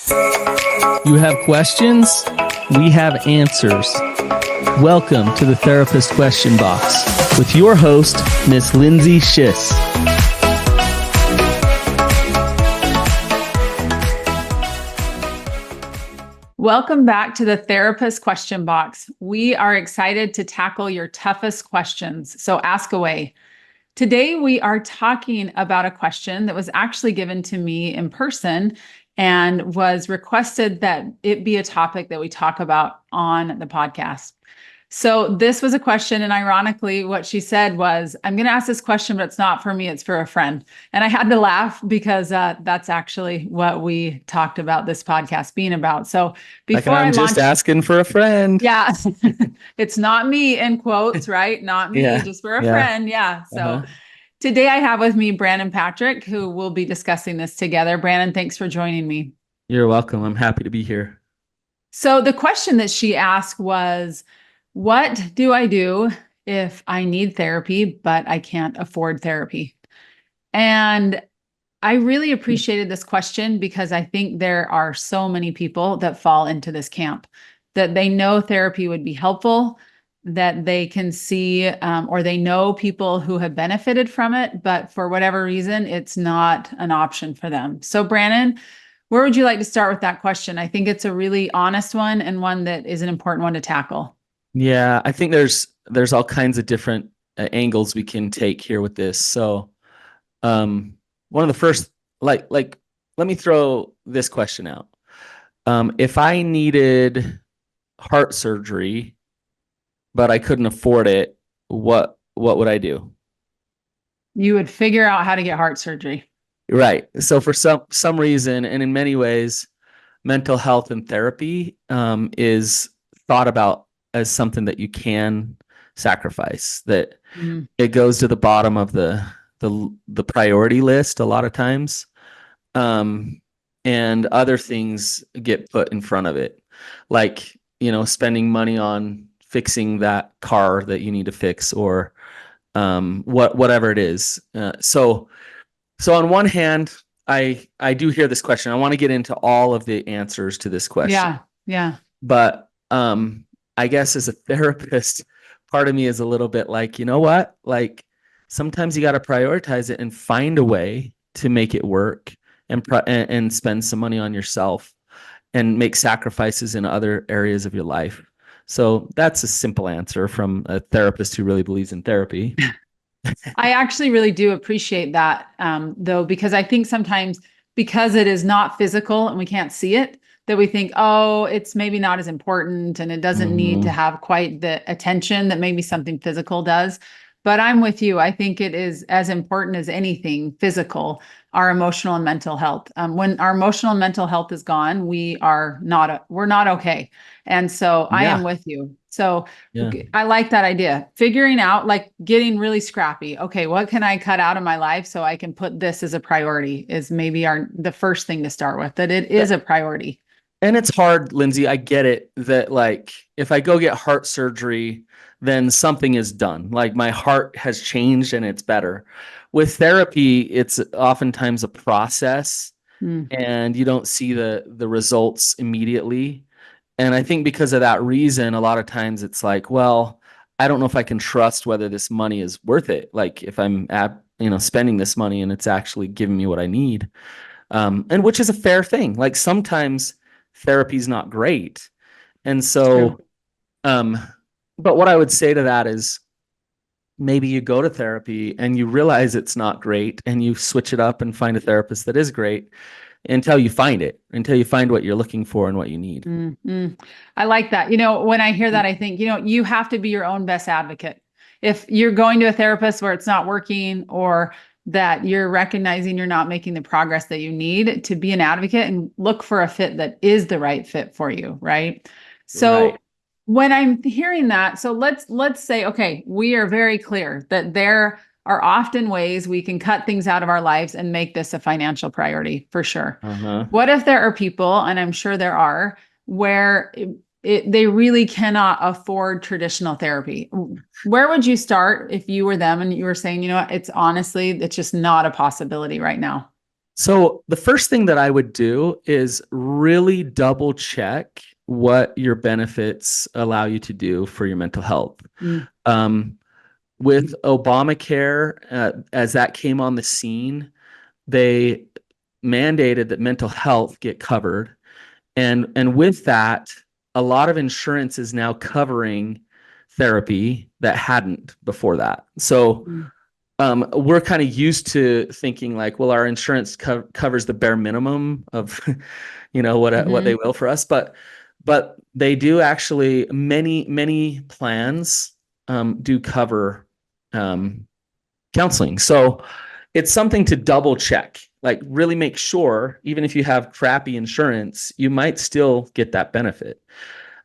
You have questions? We have answers. Welcome to the Therapist Question Box with your host, Miss Lindsay Schiss. Welcome back to the Therapist Question Box. We are excited to tackle your toughest questions, so ask away. Today, we are talking about a question that was actually given to me in person and was requested that it be a topic that we talk about on the podcast. So this was a question, and ironically, what she said was, I'm going to ask this question, but it's not for me, it's for a friend. And I had to laugh because that's actually what we talked about this podcast being about. So before I'm just asking for a friend. Yeah, it's not me in quotes, right? Not me, just for a friend. Yeah. So today I have with me Brannon Patrick, who will be discussing this together. Brannon, thanks for joining me. You're welcome. I'm happy to be here. So the question that she asked was, what do I do if I need therapy, but I can't afford therapy? And I really appreciated this question because I think there are so many people that fall into this camp, that they know therapy would be helpful, that they can see, or they know people who have benefited from it, but for whatever reason, it's not an option for them. So Brannon, where would you like to start with that question? I think it's a really honest one and one that is an important one to tackle. Yeah, I think there's all kinds of different angles we can take here with this. So, one of the first, let me throw this question out. If I needed heart surgery, but I couldn't afford it, what would I do? You would figure out how to get heart surgery. Right. So for some reason, and in many ways, mental health and therapy is thought about as something that you can sacrifice, that it goes to the bottom of the priority list a lot of times, and other things get put in front of it, like, spending money on fixing that car that you need to fix, or whatever it is. So on one hand, I do hear this question. I want to get into all of the answers to this question. Yeah. But I guess as a therapist, part of me is a little bit like, you know what? Like, sometimes you got to prioritize it and find a way to make it work, and spend some money on yourself and make sacrifices in other areas of your life. So that's a simple answer from a therapist who really believes in therapy. I actually really do appreciate that, though, because I think sometimes because it is not physical and we can't see it, that we think, oh, it's maybe not as important and it doesn't need to have quite the attention that maybe something physical does. But I'm with you. I think it is as important as anything physical, our emotional and mental health. When our emotional and mental health is gone, we're not okay. And so I am with you. So I like that idea. Figuring out, like, getting really scrappy. Okay, what can I cut out of my life so I can put this as a priority is maybe the first thing to start with, that it is a priority. And it's hard, Lindsay. I get it that, like, if I go get heart surgery, then something is done. Like, my heart has changed and it's better. With therapy, it's oftentimes a process, and you don't see the results immediately. And I think because of that reason, a lot of times it's like, well, I don't know if I can trust whether this money is worth it. Like, if I'm spending this money and it's actually giving me what I need, and which is a fair thing. Like, sometimes therapy is not great. And so, but what I would say to that is, maybe you go to therapy and you realize it's not great, and you switch it up and find a therapist that is great until you find what you're looking for and what you need. I like that. When I hear that, I think, you have to be your own best advocate. If you're going to a therapist where it's not working, or that you're recognizing you're not making the progress that you need, to be an advocate and look for a fit that is the right fit for you. Right. So when I'm hearing that, so let's say, okay, we are very clear that there are often ways we can cut things out of our lives and make this a financial priority, for sure. What if there are people, and I'm sure there are, where they really cannot afford traditional therapy? Where would you start if you were them and you were saying, it's just not a possibility right now? So the first thing that I would do is really double check what your benefits allow you to do for your mental health. Mm, Um, with Obamacare, as that came on the scene, they mandated that mental health get covered. And with that, a lot of insurance is now covering therapy that hadn't before that. So mm, we're kind of used to thinking like, well, our insurance covers the bare minimum of, what they mhm. will for us, but they do actually many plans do cover um, counseling. So it's something to double check, like really make sure, even if you have crappy insurance, you might still get that benefit.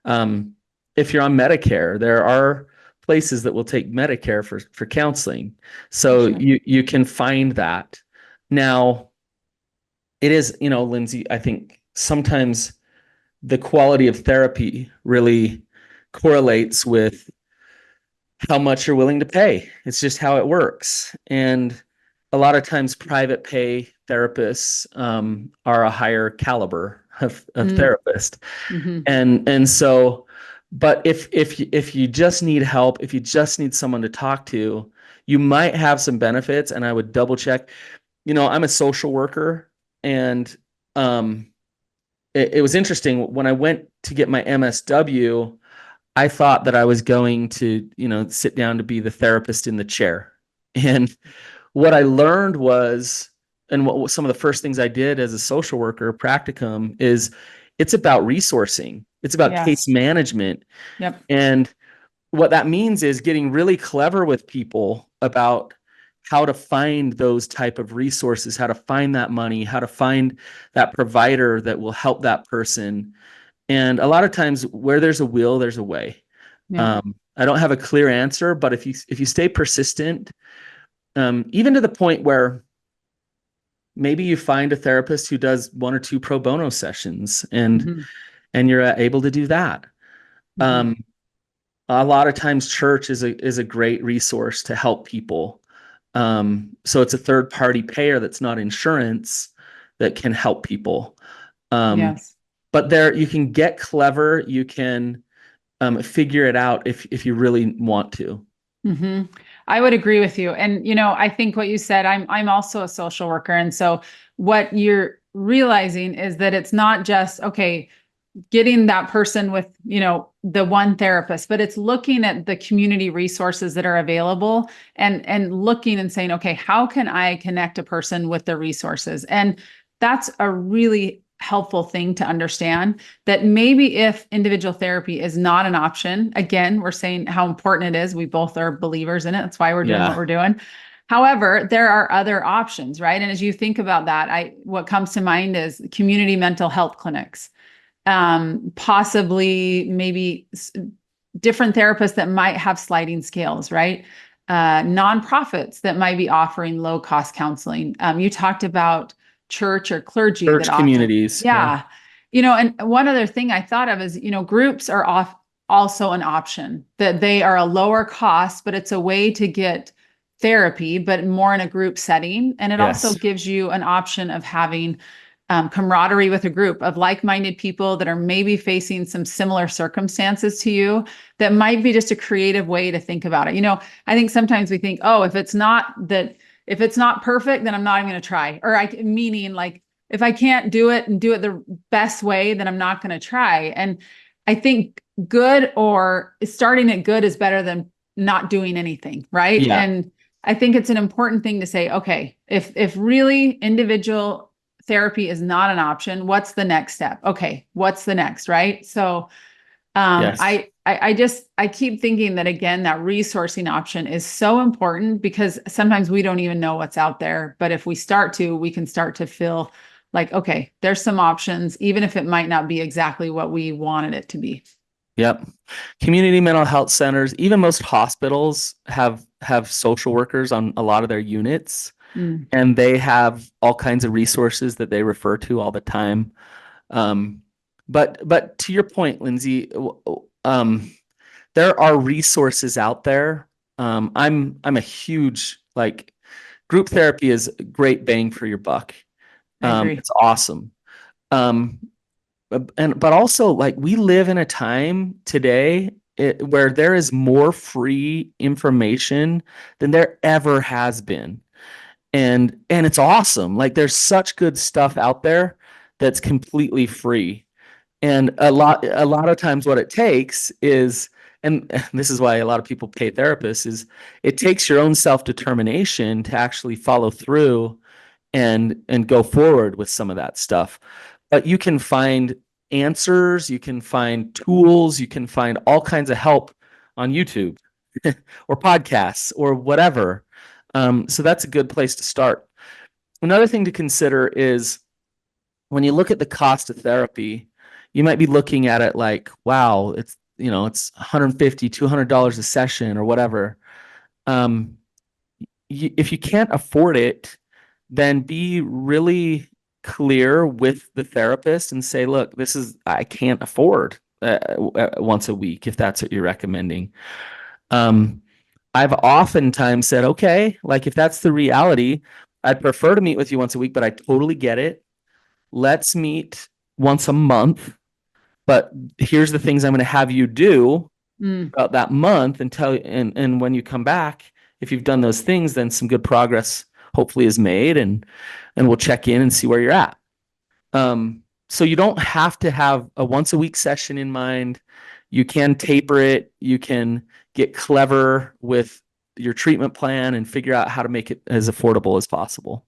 Um, if you're on Medicare, there are places that will take Medicare for counseling. For So sure. you can find that. Now, it is, Lindsay, I think sometimes the quality of therapy really correlates with how much you're willing to pay. It's just how it works. And a lot of times private pay therapists are a higher caliber of Mm, therapist. mhm. And so, but if you just need help, if you just need someone to talk to, you might have some benefits. And I would double check. I'm a social worker, and um, it was interesting when I went to get my MSW. I thought that I was going to, sit down to be the therapist in the chair. And what I learned was, and what some of the first things I did as a social worker practicum is it's about resourcing. It's about case Yes. management. Yep. And what that means is getting really clever with people about how to find those type of resources, how to find that money, how to find that provider that will help that person. And a lot of times where there's a will, there's a way. Yeah. I don't have a clear answer, but if you stay persistent, even to the point where maybe you find a therapist who does one or two pro bono sessions, and Mhm, you're able to do that. mhm. Um, a lot of times, church is a great resource to help people. So it's a third party payer that's not insurance that can help people. Um, Yes. but there, you can get clever. You can figure it out if you really want to. Hmm. I would agree with you. And I think what you said, I'm also a social worker. And so what you're realizing is that it's not just, okay, getting that person with, the one therapist, but it's looking at the community resources that are available and looking and saying, okay, how can I connect a person with the resources? And that's a really helpful thing to understand, that maybe if individual therapy is not an option, again, we're saying how important it is. We both are believers in it. That's why we're doing what Yeah. we're doing. However, there are other options, right? And as you think about that, what comes to mind is community mental health clinics, possibly maybe different therapists that might have sliding scales, right? Nonprofits that might be offering low cost counseling. You talked about church or clergy that Church offer, communities. Yeah. yeah. And one other thing I thought of is, groups are also an option, that they are a lower cost, but it's a way to get therapy, but more in a group setting. And it also Yes. gives you an option of having camaraderie with a group of like-minded people that are maybe facing some similar circumstances to you, that might be just a creative way to think about it. I think sometimes we think, oh, if it's not perfect, then I'm not even going to try. Meaning like, if I can't do it and do it the best way, then I'm not going to try. And I think good, or starting at good, is better than not doing anything, right? Yeah. And I think it's an important thing to say, okay, if really individual therapy is not an option, what's the next step? Okay, what's the next, right? So Yes. I keep thinking that, again, that resourcing option is so important, because sometimes we don't even know what's out there. But if we start to, we can start to feel like, okay, there's some options, even if it might not be exactly what we wanted it to be. Yep. Community mental health centers, even most hospitals have social workers on a lot of their units, Mm, and they have all kinds of resources that they refer to all the time. Um, but to your point, Lindsay, there are resources out there. I'm a huge, like, group therapy is great bang for your buck. I agree. It's awesome. Um, but also like we live in a time today where there is more free information than there ever has been. And it's awesome. Like there's such good stuff out there that's completely free. And a lot of times what it takes is, and this is why a lot of people pay therapists, is it takes your own self-determination to actually follow through and go forward with some of that stuff. But you can find answers, you can find tools, you can find all kinds of help on YouTube or podcasts or whatever. So that's a good place to start. Another thing to consider is when you look at the cost of therapy, you might be looking at it like, wow, it's $150, $200 a session or whatever. Um, if you can't afford it, then be really clear with the therapist and say, look, I can't afford once a week if that's what you're recommending. Um, I've oftentimes said, okay, like if that's the reality, I'd prefer to meet with you once a week, but I totally get it. Let's meet once a month. But here's the things I'm going to have you do Mm. about that month and when you come back, if you've done those things, then some good progress hopefully is made and we'll check in and see where you're at. So you don't have to have a once a week session in mind. You can taper it. You can get clever with your treatment plan and figure out how to make it as affordable as possible.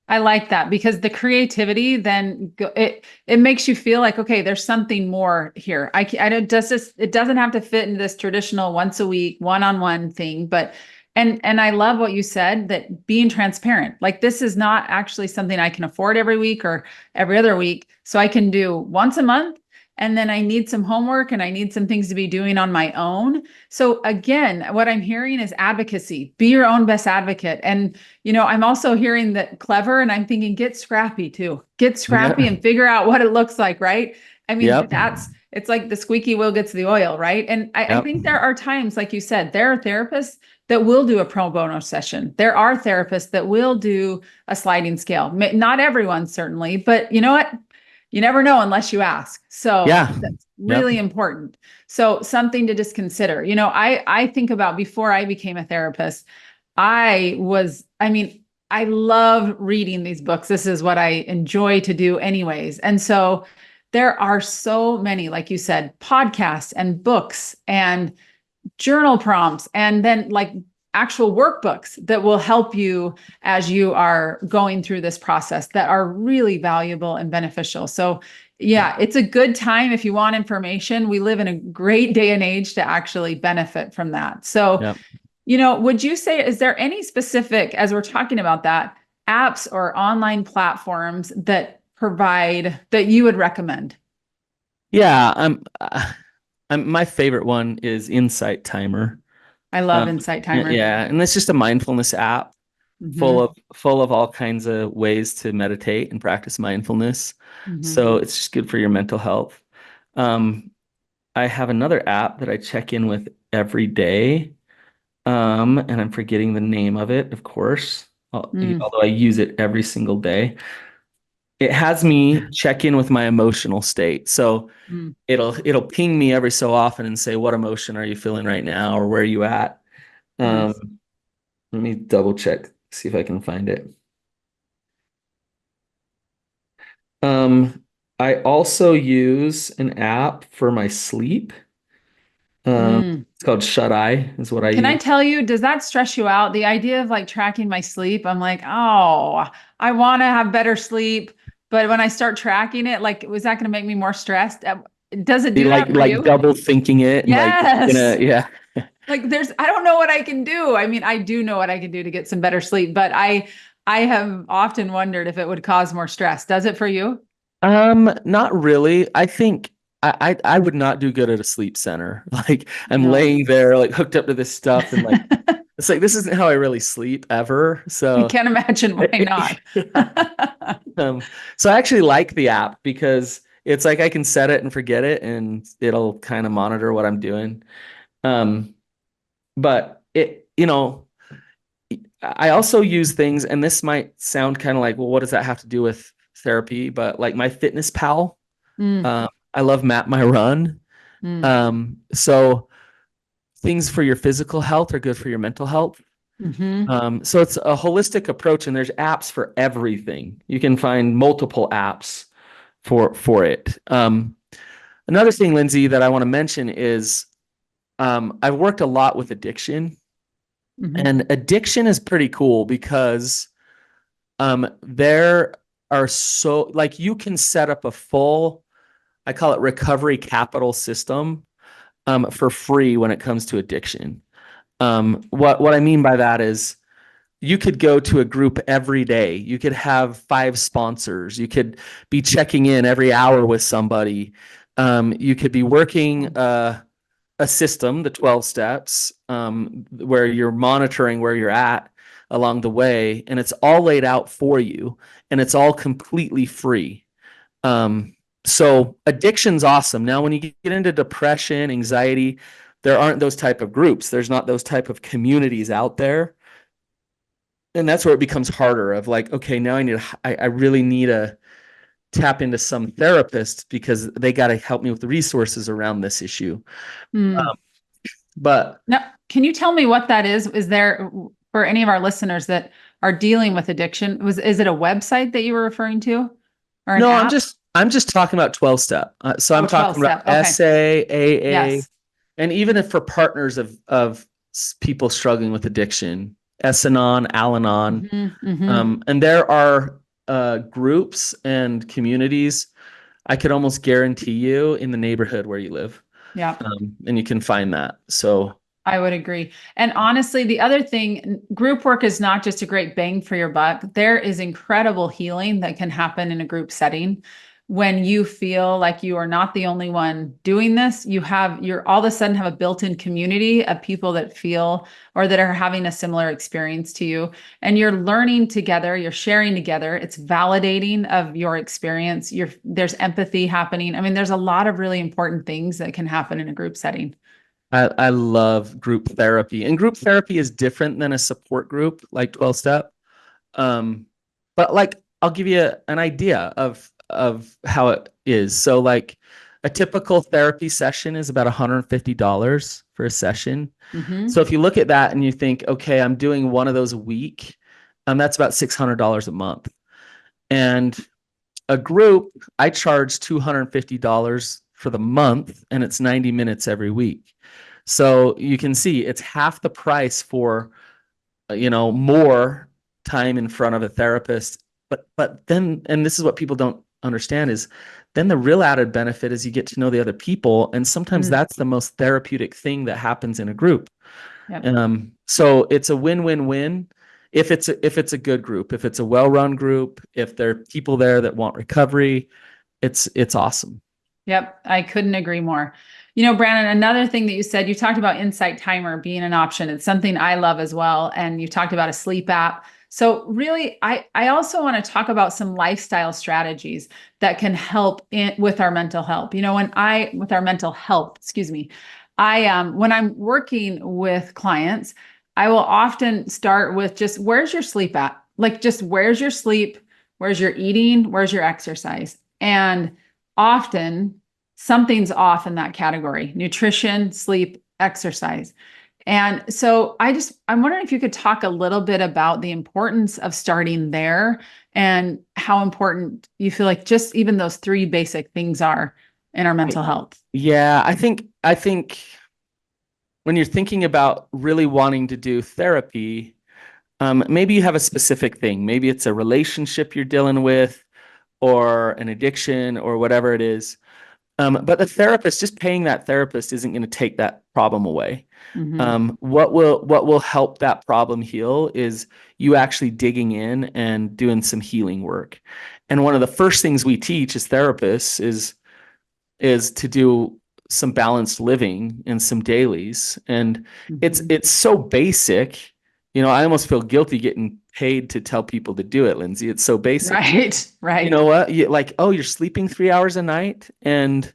I like that because the creativity then it makes you feel like, okay, there's something more here. I don't just it doesn't have to fit into this traditional once a week one-on-one thing, but and I love what you said, that being transparent. Like this is not actually something I can afford every week or every other week. So I can do once a month, and then I need some homework and I need some things to be doing on my own. So again, what I'm hearing is advocacy. Be your own best advocate. And I'm also hearing that clever, and I'm thinking get scrappy too. Get scrappy Yeah. and figure out what it looks like, right? I mean, Yep. it's like the squeaky wheel gets the oil, right? And I Yep. think there are times, like you said, there are therapists that will do a pro bono session. There are therapists that will do a sliding scale. Not everyone, certainly, but you know what? You never know unless you ask. So Yeah. that's Yep. really important. So something to just consider. I think about before I became a therapist, I love reading these books. This is what I enjoy to do anyways. And so there are so many, like you said, podcasts and books and journal prompts, and then like actual workbooks that will help you as you are going through this process, that are really valuable and beneficial. So yeah, it's a good time if you want information. We live in a great day and age to actually benefit from that. So, Yep. would you say, is there any specific, as we're talking about that, apps or online platforms that you would recommend? Yeah. My favorite one is Insight Timer. I love Insight Timer. Yeah, and it's just a mindfulness app full Mm-hmm. of all kinds of ways to meditate and practice mindfulness. Mm-hmm. So it's just good for your mental health. Um, I have another app that I check in with every day. And I'm forgetting the name of it, of course, Mm, although I use it every single day. It has me check in with my emotional state. So mm. it'll ping me every so often and say, what emotion are you feeling right now, or where are you at? Nice. Um, Let me double check, see if I can find it. Um, I also use an app for my sleep. Mm. It's called Shut Eye, is what I Can I use. tell you, does that stress you out? The idea of like tracking my sleep, I'm like, oh, I want to have better sleep. But when I start tracking it, like, was that going to make me more stressed? Does it You do like that for like you? double thinking it and like Yes. yeah. Like I don't know what I can do. I mean, I do know what I can do to get some better sleep, but I have often wondered if it would cause more stress. Does it for you? Not really. I think I would not do good at a sleep center. Like I'm No. laying there like hooked up to this stuff and like it's like this isn't how I really sleep ever. I So can't imagine why not. Um, so I actually like the app because it's like I can set it and forget it and it'll kind of monitor what I'm doing. Um, but I also use things, and this might sound kind of like, well, what does that have to do with therapy, but like my Fitness Pal, Mm, I love Map My Run. mm, So things for your physical health are good for your mental health. mm-hmm, So it's a holistic approach, and there's apps for everything. You can find multiple apps for it. Another thing, Lindsay, that I want to mention is I've worked a lot with addiction, mm-hmm. and addiction is pretty cool because there are so like you can set up a full, I call it recovery capital system for free when it comes to addiction. What I mean by that is you could go to a group every day. You could have 5 sponsors. You could be checking in every hour with somebody. You could be working a system, the 12 steps, where you're monitoring where you're at along the way, and it's all laid out for you, and it's all completely free. So addiction's awesome. Now, when you get into depression, anxiety, there aren't those type of groups. There's not those type of communities out there. And that's where it becomes harder of like, okay, now I really need to tap into some therapist because they got to help me with the resources around this issue. Mm. Um, but Now, can you tell me what that is? Is there, for any of our listeners that are dealing with addiction, is it a website that you were referring to or an no, app? I'm just talking about 12 step. So I'm Oh, 12 talking about step. Okay. SA, AA, Yes. and even if for partners of people struggling with addiction, S-Anon, Al-Anon. Mm-hmm, mm-hmm. And there are groups and communities I could almost guarantee you in the neighborhood where you live. Yeah. And you can find that. So I would agree. And honestly, the other thing, group work is not just a great bang for your buck. There is incredible healing that can happen in a group setting. When you feel like you are not the only one doing this, you're all of a sudden have a built-in community of people that feel or that are having a similar experience to you. And you're learning together, you're sharing together. It's validating of your experience. There's empathy happening. I mean, there's a lot of really important things that can happen in a group setting. I love group therapy, and group therapy is different than a support group like 12 step. Um, but like I'll give you an idea of how it is. So like a typical therapy session is about $150 for a session. So Mm-hmm. if you look at that and you think, okay, I'm doing one of those a week, that's about $600 a month. And a group, I charge $250 for the month, and it's 90 minutes every week. So you can see it's half the price for more time in front of a therapist. But then, and this is what people don't understand, is then the real added benefit is you get to know the other people, and sometimes Mm. that's the most therapeutic thing that happens in a group. Yep. So it's a win-win-win if it's a good group, if it's a well-run group, if there are people there that want recovery, it's awesome. Yep. I couldn't agree more. You know, Brandon, another thing that you said, you talked about Insight Timer being an option. It's something I love as well. And you talked about a sleep app. So really, I also want to talk about some lifestyle strategies that can help with our mental health. You know, with our mental health, excuse me, when I'm working with clients, I will often start with just where's your sleep at? Like just where's your sleep? Where's your eating? Where's your exercise? And often something's off in that category: nutrition, sleep, exercise. And so I'm wondering if you could talk a little bit about the importance of starting there and how important you feel like just even those three basic things are in our mental health. Yeah, I think when you're thinking about really wanting to do therapy, maybe you have a specific thing. Maybe it's a relationship you're dealing with, or an addiction, or whatever it is. But the therapist, just paying that therapist isn't going to take that problem away. Mm-hmm. What will help that problem heal is you actually digging in and doing some healing work. And one of the first things we teach as therapists is to do some balanced living and some dailies. And it's Mm-hmm. it's so basic. I almost feel guilty getting paid to tell people to do it, Lindsay. It's so basic. Right, You right. know what? Like, oh, you're sleeping 3 hours a night and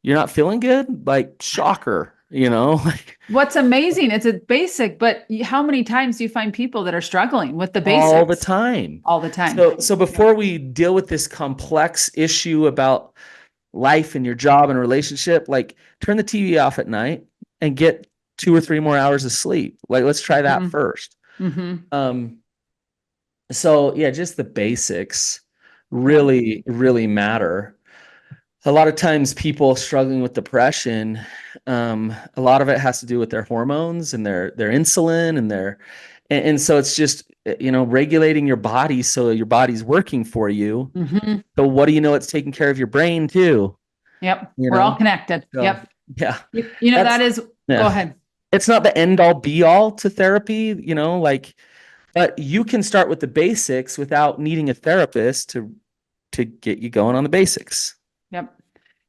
you're not feeling good? Like, shocker. like What's amazing, it's a basic, but how many times do you find people that are struggling with the all the basics time. all the time? So before we deal with this complex issue about life and your job and relationship, like turn the TV off at night and get 2 or 3 more hours of sleep. Like, let's try that Mhm. first. Mhm. So yeah, just the basics Yep. really matter. A lot of times people struggling with depression, a lot of it has to do with their hormones and their insulin and so it's just, regulating your body so your body's working for you. Mhm. So what do you know? It's taking care of your brain too, Yep. you We're all know? connected. So Yep. yeah, That that's, is, go yeah. ahead. It's not the end all be all to therapy, like, but you can start with the basics without needing a therapist to get you going on the basics. Yep.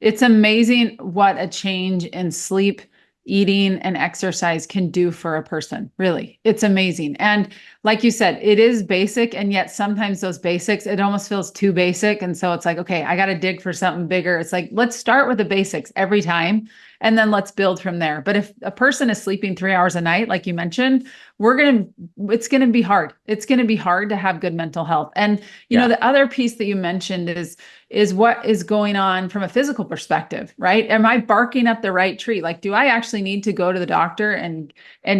It's amazing what a change in sleep, eating, and exercise can do for a person. Really, it's amazing. And like you said, it is basic. And yet sometimes those basics, it almost feels too basic. And so it's like, okay, I got to dig for something bigger. It's like, let's start with the basics every time. And then let's build from there. But if a person is sleeping 3 hours a night, like you mentioned, it's going to be hard. It's going to be hard to have good mental health. And, Yeah. the other piece that you mentioned is what is going on from a physical perspective, right? Am I barking up the right tree? Like, do I actually need to go to the doctor and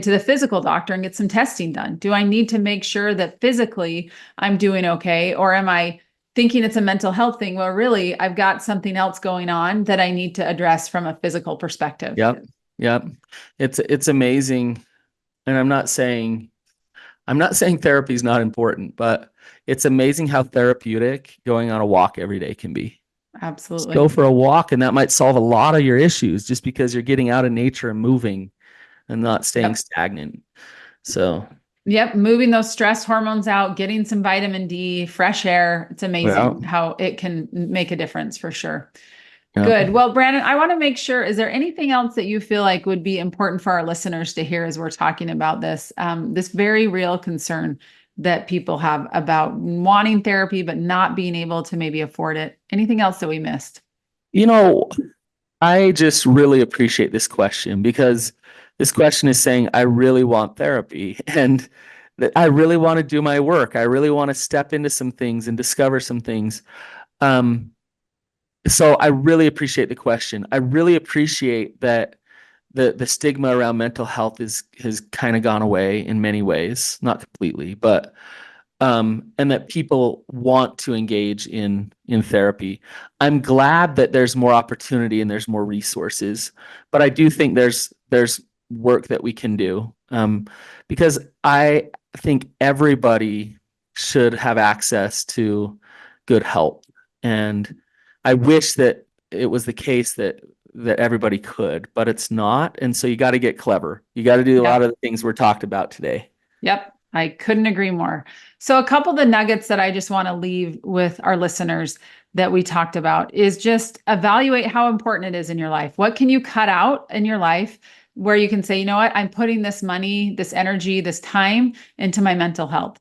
to the physical doctor and get some testing done? Do I need to make sure that physically I'm doing okay? Or am I thinking it's a mental health thing? Well, really, I've got something else going on that I need to address from a physical perspective. Yep. Yep. It's amazing. And I'm not saying therapy is not important, but it's amazing how therapeutic going on a walk every day can be. Just Absolutely. go for a walk, and that might solve a lot of your issues just because you're getting out of nature and moving and not staying Yep. stagnant. So, Yep. Moving those stress hormones out, getting some vitamin D, fresh air. It's yeah, amazing how it can make a difference for sure. yeah. Good. Well, Brandon, I want to make sure, is there anything else that you feel like would be important for our listeners to hear as we're talking about this very real concern that people have about wanting therapy, but not being able to maybe afford it? Anything else that we missed? You know, I just really appreciate this question because this question is saying, I really want therapy and that I really want to do my work. I really want to step into some things and discover some things. Um, so I really appreciate the question. I really appreciate that the stigma around mental health has kind of gone away in many ways, not completely, but and that people want to engage in therapy. I'm glad that there's more opportunity and there's more resources, but I do think there's work that we can do, because I think everybody should have access to good help, and I wish that it was the case that everybody could, but it's not, and so you got to get clever. You got to do a lot Yep. of the things we're talked about today. Yep. I couldn't agree more. So, a couple of the nuggets that I just want to leave with our listeners that we talked about is just evaluate how important it is in your life. What can you cut out in your life where you can say, you know what, I'm putting this money, this energy, this time into my mental health?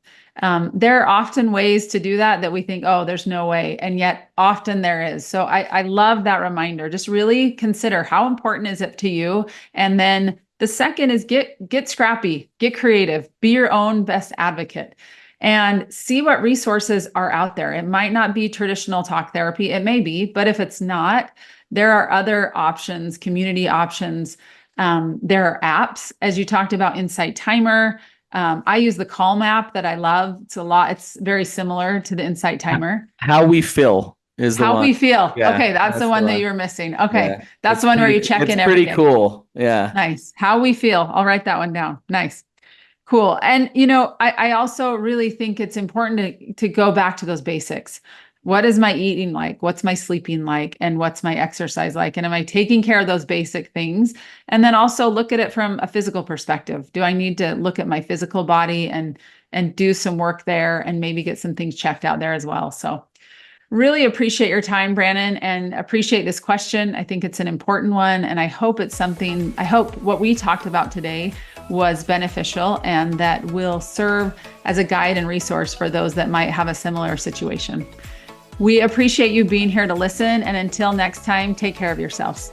There are often ways to do that we think, oh, there's no way. And yet often there is. So I love that reminder. Just really consider how important is it to you? And then the second is get scrappy, get creative, be your own best advocate, and see what resources are out there. It might not be traditional talk therapy. It may be, but if it's not, there are other options, community options. There are apps, as you talked about, Insight Timer. I use the Calm app that I love. It's very similar to the Insight Timer. How we feel is the How one. we feel. Yeah, Okay, that's the that's the one that one. you were missing. Okay, Yeah, that's the one where you check it's in every pretty day. cool. Yeah. Nice. How we feel. I'll write that one down. Nice. Cool. And I also really think it's important to go back to those basics. What is my eating like? What's my sleeping like? And what's my exercise like? And am I taking care of those basic things? And then also look at it from a physical perspective. Do I need to look at my physical body and do some work there and maybe get some things checked out there as well? So really appreciate your time, Brannon, and appreciate this question. I think it's an important one, and I hope what we talked about today was beneficial and that will serve as a guide and resource for those that might have a similar situation. We appreciate you being here to listen, and until next time, take care of yourselves.